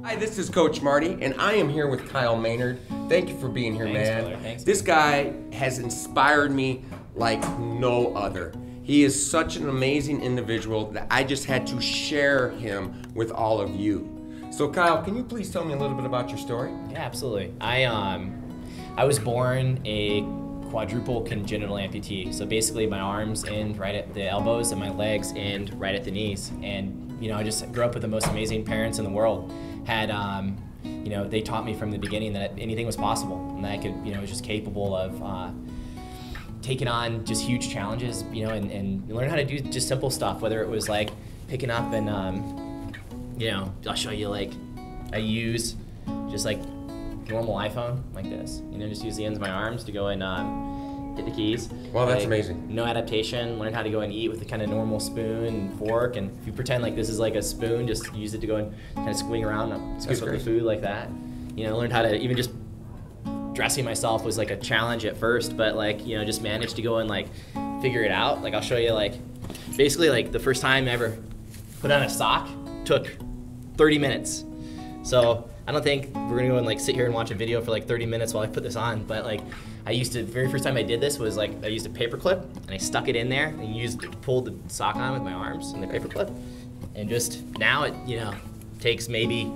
Hi, this is Coach Marty, and I am here with Kyle Maynard. Thank you for being here, man. Brother. Thanks. This guy has inspired me like no other. He is such an amazing individual that I just had to share him with all of you. So Kyle, can you please tell me a little bit about your story? Yeah, absolutely. I was born a quadruple congenital amputee. So basically my arms end right at the elbows and my legs end right at the knees. And I just grew up with the most amazing parents in the world. Had they taught me from the beginning that anything was possible and that I could, was just capable of taking on just huge challenges, and learn how to do just simple stuff, whether it was like picking up and, I'll show you, like, I use just like normal iPhone like this, just use the ends of my arms to go and hit the keys. Wow, that's amazing. No adaptation, learn how to go and eat with a kind of normal spoon and fork, and if you pretend like this is like a spoon, just use it to go and kind of swing around and with the food like that. Learned how to even just dressing myself was like a challenge at first, but just managed to go and like figure it out. Like I'll show you, like basically like the first time I ever put on a sock took 30 minutes. So I don't think we're gonna go and like sit here and watch a video for like 30 minutes while I put this on, but like very first time I did this was like I used a paper clip and I stuck it in there and pulled the sock on with my arms and the paper clip, and just now it takes maybe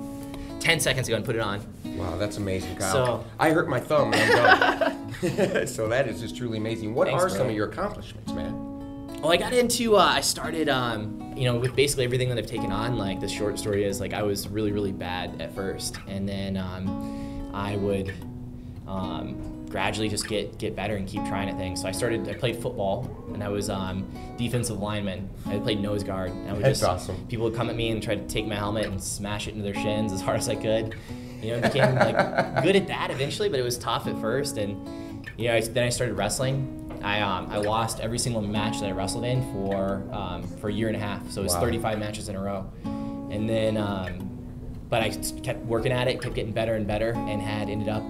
10 seconds to go and put it on. Wow, that's amazing, Kyle. So, I hurt my thumb and I'm done. So that is just truly amazing. What Thanks, are some bro. of your accomplishments, man? Well, I got into, I started, with basically everything that I've taken on. Like the short story is like I was really, really bad at first, and then I would gradually just get better and keep trying at things. So I played football, and I was defensive lineman. I played nose guard. And I would That's awesome. People would come at me and try to take my helmet and smash it into their shins as hard as I could. Became like good at that eventually, but it was tough at first. And then I started wrestling. I lost every single match that I wrestled in for a year and a half. So it was 35 matches in a row. And then, but I kept working at it, kept getting better and better, and had ended up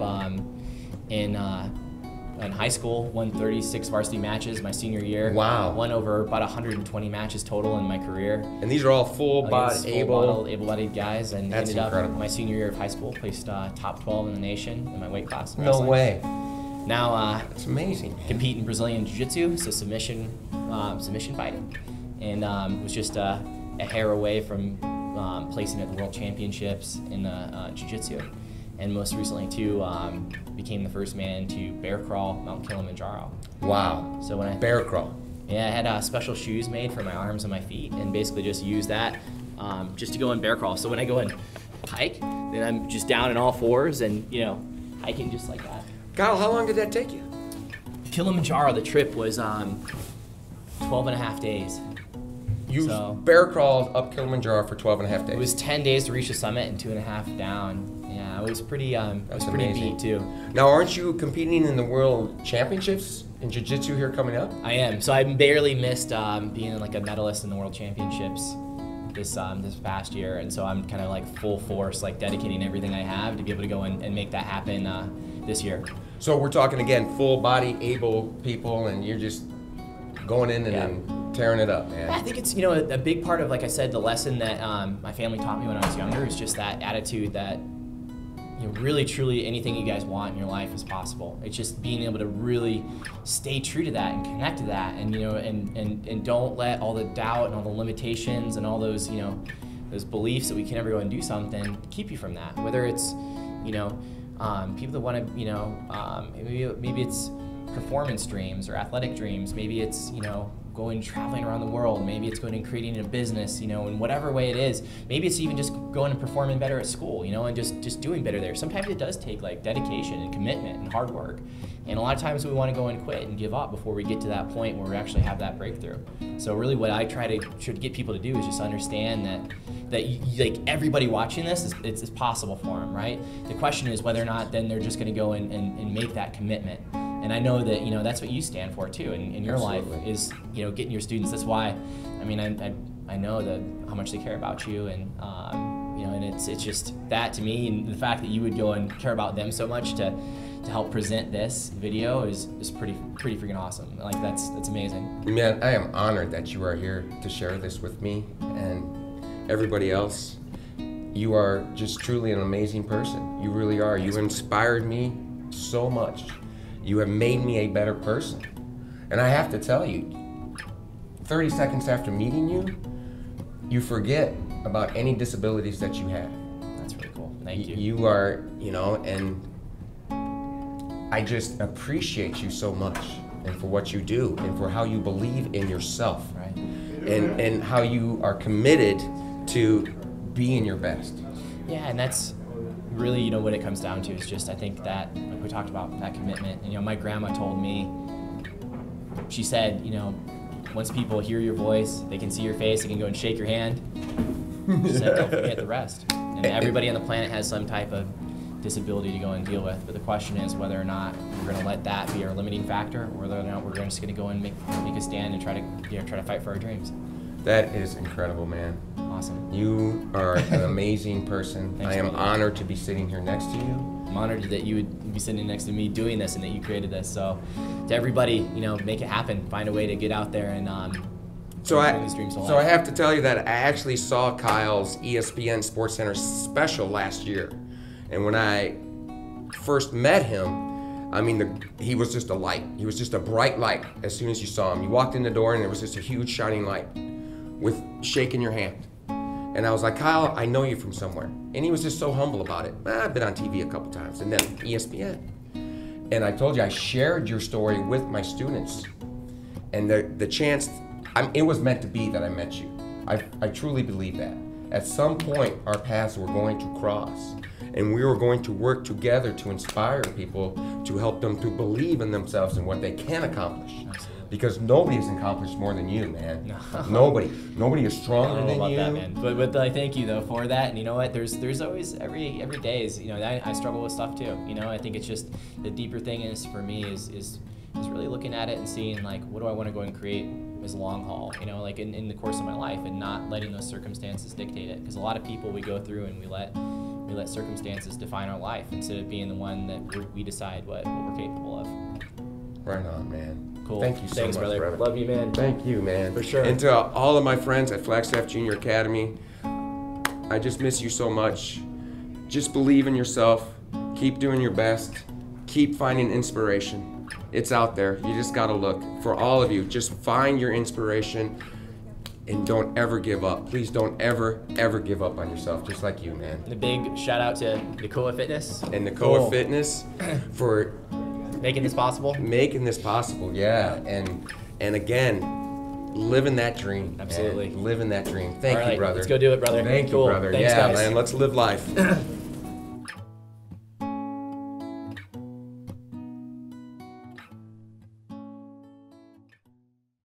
in high school, won 36 varsity matches my senior year. Wow. Won over about 120 matches total in my career. And these are all full-bodied, able-bodied guys, and That's ended incredible. up my senior year of high school, placed top 12 in the nation in my weight class. No wrestling. way. Now, That's amazing. compete in Brazilian Jiu-Jitsu, so submission fighting, and was just a hair away from placing at the World Championships in Jiu-Jitsu, and most recently too became the first man to bear crawl Mount Kilimanjaro. Wow. So when I Bear crawl. I had special shoes made for my arms and my feet, and basically just use that just to go and bear crawl. So when I go and hike, then I'm just down in all fours and hiking just like that. Kyle, how long did that take you? Kilimanjaro, the trip was 12 and a half days. You So- bear crawled up Kilimanjaro for 12 and a half days. It was 10 days to reach the summit and 2.5 down. Yeah, it was pretty. That's amazing. beat too. Now, aren't you competing in the World Championships in Jiu-Jitsu here coming up? I am. So I barely missed being like a medalist in the World Championships this past year, and so I'm kind of like full force, like dedicating everything I have to be able to go and make that happen this year. So we're talking again, full-body, able people, and you're just going in and Yeah. then tearing it up, man. I think it's a big part of, like I said, the lesson that my family taught me when I was younger is just that attitude that really truly anything you guys want in your life is possible. It's just being able to really stay true to that and connect to that, and and don't let all the doubt and all the limitations and all those those beliefs that we can never go and do something keep you from that. Whether it's people that want to maybe it's performance dreams or athletic dreams, maybe it's going traveling around the world, maybe it's going and creating a business, in whatever way it is. Maybe it's even just going and performing better at school, and just doing better there. Sometimes it does take like dedication and commitment and hard work. And a lot of times we want to go and quit and give up before we get to that point where we actually have that breakthrough. So really what I try to get people to do is just understand that like everybody watching this, it's possible for them, right? The question is whether or not then they're just going to go and make that commitment. And I know that that's what you stand for too in your Absolutely. life is getting your students. That's why I know that how much they care about you, and and it's just that to me, and the fact that you would go and care about them so much to help present this video is pretty freaking awesome. Like that's amazing. Man, I am honored that you are here to share this with me and everybody else. you are just truly an amazing person. You really are. You inspired me so much. You have made me a better person. And I have to tell you, 30 seconds after meeting you, you forget about any disabilities that you have. That's really cool. Thank you. You are, you know, and I just appreciate you so much, and for what you do, and for how you believe in yourself, Right. and how you are committed to being your best. Yeah, and that's really, you know, what it comes down to is just, I think that, like we talked about, that commitment. And, you know, my grandma told me, she said, you know, once people hear your voice, they can see your face, they can go and shake your hand. She said, don't forget the rest. And everybody on the planet has some type of disability to go and deal with. But the question is whether or not we're going to let that be our limiting factor, or whether or not we're just going to go and make a stand and try to fight for our dreams. That is incredible, man. Awesome. You are an amazing person. Thanks, I am brother. honored to be sitting here next to you. I'm honored that you would be sitting next to me doing this and that you created this. So to everybody, you know, make it happen. Find a way to get out there and bring these dreams to life. So I have to tell you that I actually saw Kyle's ESPN Sports Center special last year. And when I first met him, I mean, he was just a light. He was just a bright light as soon as you saw him. You walked in the door and there was just a huge shining light with shaking your hand. And I was like, Kyle, I know you from somewhere. And he was just so humble about it. I've been on TV a couple times, and then ESPN. And I told you, I shared your story with my students. And the chance, it was meant to be that I met you. I truly believe that. At some point, our paths were going to cross. And we were going to work together to inspire people, to help them to believe in themselves and what they can accomplish. Absolutely. Because nobody has accomplished more than you, man. No. Nobody is stronger I don't know than about you. that, man. But I thank you though for that. And you know what? There's always every day is, you know, I struggle with stuff too. You know, I think it's just the deeper thing is for me is really looking at it and seeing like, what do I want to go and create as long haul? You know, like in the course of my life, and not letting those circumstances dictate it. Because a lot of people we go through and we let circumstances define our life instead of being the one that we decide what we're capable of. Right on, man. Cool. Thank you so Thanks, much, brother. Love you, man. Thank you, man. For sure. And to all of my friends at Flagstaff Junior Academy, I just miss you so much. Just believe in yourself. Keep doing your best. Keep finding inspiration. It's out there. You just gotta look. For all of you, just find your inspiration and don't ever give up. Please don't ever give up on yourself, just like you, man. And a big shout out to Nakoa Fitness. And Nakoa Cool. Fitness for Making this possible. making this possible, yeah. And again, living that dream. Man. Absolutely. Living that dream. Thank All right, you, brother. let's go do it, brother. Thank Cool. you, brother. Thanks, yeah, guys. man. Let's live life.